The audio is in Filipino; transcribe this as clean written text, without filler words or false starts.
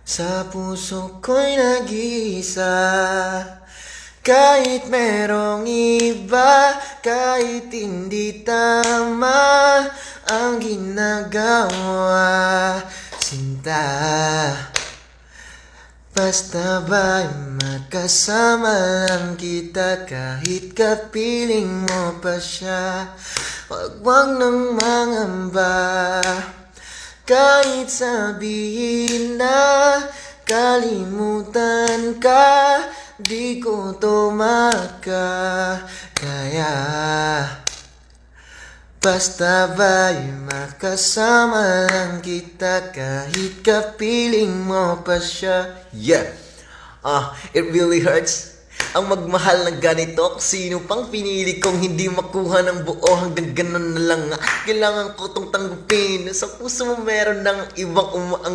Sa puso ko'y nag-iisa, kahit merong iba, kahit hindi tama ang ginagawa, sinta. Basta ba'y magkasama lang kita, kahit kapiling mo pa siya, wag nang mangamba. Kahit sabihin na kalimutan ka, di ko to makakaya. Basta ba'y makasama lang kita, kahit kapiling mo pa siya. Yeah, it really hurts ang magmahal ng ganito. Sino pang pinili kong hindi makuha ng buo, hanggang ganun na lang. Kailangan ko tong tanggapin. Sa puso mo meron ng ibang umaang